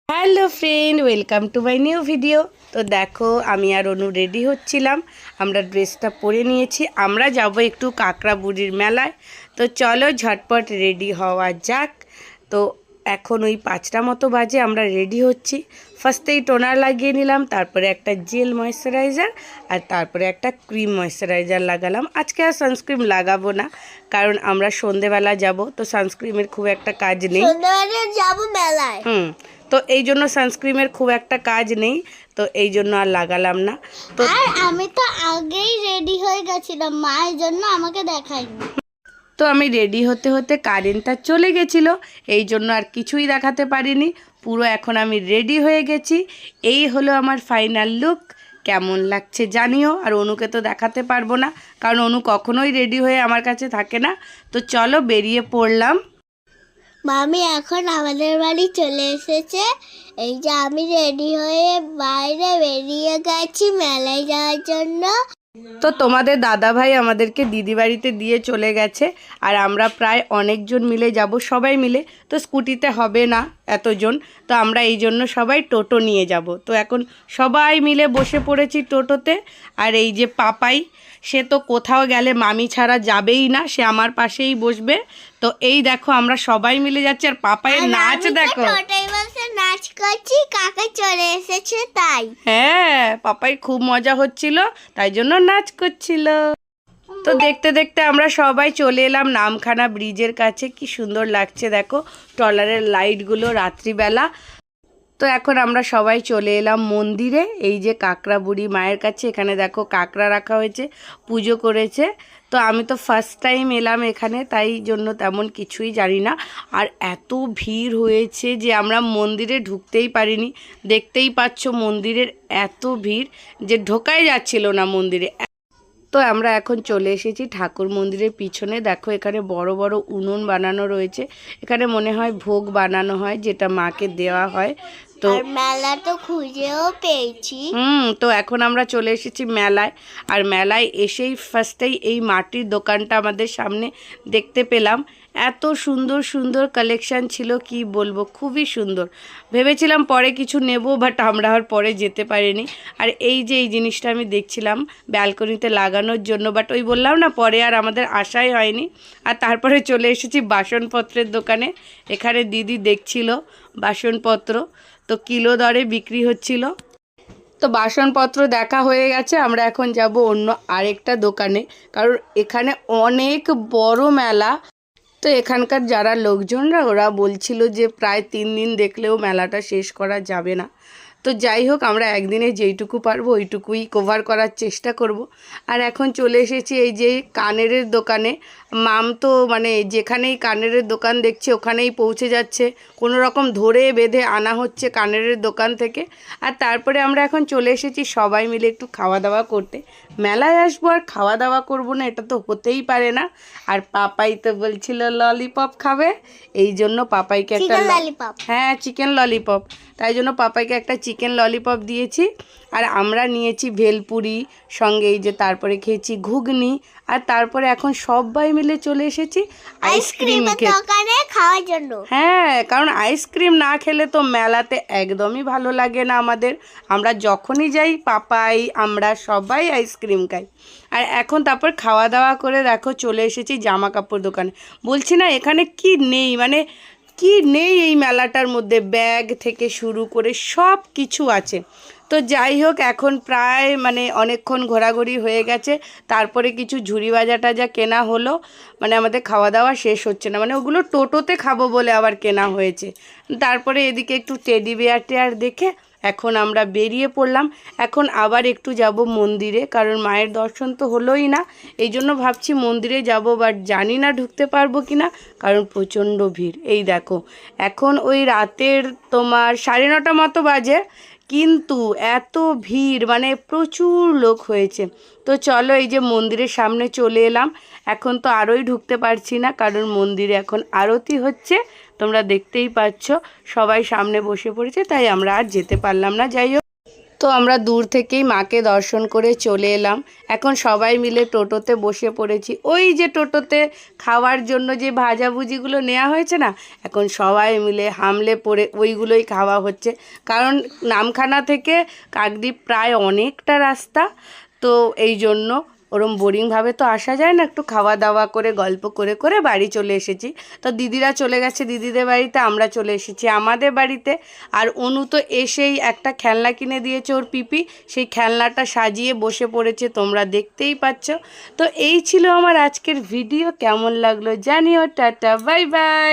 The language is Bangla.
Hello friend, welcome to my new video. তো দেখো, আমি আর অনু রেডি হচ্ছিলাম। আমরা ড্রেসটা পরে নিয়েছি, আমরা যাব একটু কাঁকড়াবুড়ির মেলায়। তো চলো ঝটপট রেডি হওয়া যাক। তো এখন ওই 5টা মতো বাজে, আমরা রেডি হচ্ছি। ফার্স্টেই টোনার লাগিয়ে নিলাম, তারপরে একটা জেল ময়েশ্চারাইজার, আর তারপরে একটা ক্রিম ময়েশ্চারাইজার লাগালাম। আজকে আর সানস্ক্রিন লাগাবো না, কারণ আমরা সন্ধেবেলা যাব, তো সানস্ক্রিনের খুব একটা কাজ নেই। সন্ধ্যাবেলা যাব মেলায়। তো এই জন্য সানস্ক্রিনের খুব একটা কাজ নেই, তো এই জন্য আর লাগালাম না। তো আর আমি তো আগেই রেডি হয়ে গেছিলাম, মায়ের জন্য আমাকে দেখায়নি। তো আমি রেডি হতে হতে কারেন্টটা চলে গেছিলো, এই জন্য আর কিছুই দেখাতে পারিনি। পুরো এখন আমি রেডি হয়ে গেছি। এই হলো আমার ফাইনাল লুক। কেমন লাগছে জানিও। আর অনুকে তো দেখাতে পারবো না, কারণ অনু কখনোই রেডি হয়ে আমার কাছে থাকে না। তো চলো বেরিয়ে পড়লাম। মামি এখন আমাদের বাড়ি চলে এসেছে। এই যে আমি রেডি হয়ে বাইরে বেরিয়ে গেছি মেলায় যাওয়ার জন্য। তো তোমাদের দাদাভাই আমাদেরকে দিদি বাড়িতে দিয়ে চলে গেছে, আর আমরা প্রায় অনেকজন মিলে যাব, সবাই মিলে। তো স্কুটিতে হবে না এতজন, তো আমরা এই জন্য সবাই টোটো নিয়ে যাব। তো এখন সবাই মিলে বসে পড়েছি টোটোতে। আর এই যে পাপাই, সে তো কোথাও গেলে মামি ছাড়া যাবেই না, সে আমার পাশেই বসবে। তো এই দেখো আমরা সবাই মিলে যাচ্ছি, আর পাপাইয়ের নাচ দেখো। টোটোয় বসে নাচ করছি, কাকা চলে এসেছে তাই। হ্যাঁ, পাপাই খুব মজা হচ্ছিল, তাই জন্য নাচ করছিল। তো দেখতে দেখতে আমরা সবাই চলে এলাম নামখানা ব্রিজের কাছে। কি সুন্দর লাগছে দেখো ট্রলারের লাইটগুলো রাত্রিবেলা। তো এখন আমরা সবাই চলে এলাম মন্দিরে, এই যে কাঁকড়াবুড়ি মায়ের কাছে। এখানে দেখো কাঁকড়া রাখা হয়েছে, পুজো করেছে। তো আমি তো ফার্স্ট টাইম এলাম এখানে, তাই জন্য তেমন কিছুই জানি না। আর এত ভিড় হয়েছে যে আমরা মন্দিরে ঢুকতেই পারিনি। দেখতেই পাচ্ছ মন্দিরের এত ভিড় যে ঢোকাই যাচ্ছিল না মন্দিরে। তো আমরা এখন চলে এসেছি ঠাকুর মন্দিরের পিছনে। দেখো এখানে বড় বড় উনুন বানানো রয়েছে, এখানে মনে হয় ভোগ বানানো হয়, যেটা মাকে দেওয়া হয়। তো মেলা তো খুঁজেও পেয়েছি। তো এখন আমরা চলে এসেছি মেলায়। আর মেলায় এসেই ফার্স্টেই এই মাটির দোকানটা আমাদের সামনে দেখতে পেলাম। এত সুন্দর সুন্দর কালেকশান ছিল, কি বলবো, খুবই সুন্দর। ভেবেছিলাম পরে কিছু নেব, বাট আমরা আর পরে যেতে পারিনি। আর এই যে এই জিনিসটা আমি দেখছিলাম ব্যালকনিতে লাগানোর জন্য, বাট ওই বললাম না, পরে আর আমাদের আশাই হয়নি। আর তারপরে চলে এসেছি বাসনপত্রের দোকানে। এখানে দিদি দেখছিল বাসনপত্র, তো কিলো দরে বিক্রি হচ্ছিল। তো বাসনপত্র দেখা হয়ে গেছে, আমরা এখন যাব অন্য আরেকটা দোকানে, কারণ এখানে অনেক বড় মেলা। তো এখানকার যারা লোকজনরা, ওরা বলছিল যে প্রায় 3 দিন দেখলেও মেলাটা শেষ করা যাবে না। তো যাই হোক, আমরা একদিনে যেইটুকু পারবো ওইটুকুই কভার করার চেষ্টা করব। আর এখন চলে এসেছি এই যে কানের দোকানে। মাম তো মানে যেখানেই কানের দোকান দেখছে ওখানেই পৌঁছে যাচ্ছে, কোনো রকম ধরে বেঁধে আনা হচ্ছে কানের দোকান থেকে। আর তারপরে আমরা এখন চলে এসেছি সবাই মিলে একটু খাওয়া দাওয়া করতে। মেলায় আসবো আর খাওয়া দাওয়া করবো না, এটা তো হতেই পারে না। আর পাপাই তো বলছিল ললিপপ খাবে, এই জন্য পাপাইকে একটা হ্যাঁ চিকেন ললিপপ, তাই জন্য পাপাইকে একটা চিকেন ললিপপ দিয়েছি। আর আমরা নিয়েছি ভেলপুরি, সঙ্গে এই যে তারপরে খেয়েছি ঘুগনি। আর তারপরে এখন সবাই মিলে চলে এসেছি আইসক্রিম দোকানে খাওয়ার জন্য। হ্যাঁ, কারণ আইসক্রিম না খেলে তো মেলাতে একদমই ভালো লাগে না আমাদের। আমরা যখনই যাই পাপাই আমরা সবাই আইসক্রিম খাই। আর এখন তারপর খাওয়া দাওয়া করে দেখো চলে এসেছি জামা কাপড় দোকানে। বলছি না এখানে কি নেই, মানে কি নেই এই মেলাটার মধ্যে, ব্যাগ থেকে শুরু করে সব কিছু আছে। তো যাই হোক, এখন প্রায় মানে অনেকক্ষণ ঘোরাঘুরি হয়ে গেছে, তারপরে কিছু ঝুড়ি ভাজা টাজা কেনা হলো। মানে আমাদের খাওয়া দাওয়া শেষ হচ্ছে না, মানে ওগুলো টোটোতে খাবো বলে আবার কেনা হয়েছে। তারপরে এদিকে একটু টেডি বেয়ার টেয়ার দেখে এখন আমরা বেরিয়ে পড়লাম। এখন আবার একটু যাব মন্দিরে, কারণ মায়ের দর্শন তো হলোই না, এই জন্য ভাবছি মন্দিরে যাব, বাট জানি না ঢুকতে পারবো কি না, কারণ প্রচণ্ড ভিড়। এই দেখো এখন ওই রাতের তোমার 9:30 মতো বাজে, কিন্তু এত ভিড়, মানে প্রচুর লোক হয়েছে। তো চলো এই যে মন্দিরের সামনে চলে এলাম। এখন তো আরোই ঢুকতে পারছি না, কারণ মন্দিরে এখন আরতি হচ্ছে, তোমরা দেখতেই পাচ্ছ সবাই সামনে বসে পড়েছে, তাই আমরা আর যেতে পারলাম না। যাই হোক, তো তো আমরা দূর থেকেই মাকে দর্শন করে চলে এলাম। এখন সবাই মিলে টোটোতে বসে পড়েছি। ওই যে টোটোতে খাওয়ার জন্য যে ভাজাভুজিগুলো নেওয়া হয়েছে না, এখন সবাই মিলে হামলে পড়ে ওইগুলোই খাওয়া হচ্ছে। কারণ নামখানা থেকে কাকদ্বীপ প্রায় অনেকটা রাস্তা, তো এই জন্য ওরম বোরিংভাবে তো আসা যায় না, একটু খাওয়া দাওয়া করে গল্প করে করে বাড়ি চলে এসেছি। তো দিদিরা চলে গেছে দিদিদের বাড়িতে, আমরা চলে এসেছি আমাদের বাড়িতে। আর অনু তো এসেই একটা খেলনা কিনে দিয়েছে ওর পিপি, সেই খেলনাটা সাজিয়ে বসে পড়েছে, তোমরা দেখতেই পাচ্ছ। তো এই ছিল আমার আজকের ভিডিও, কেমন লাগলো জানিও। Tata, bye bye.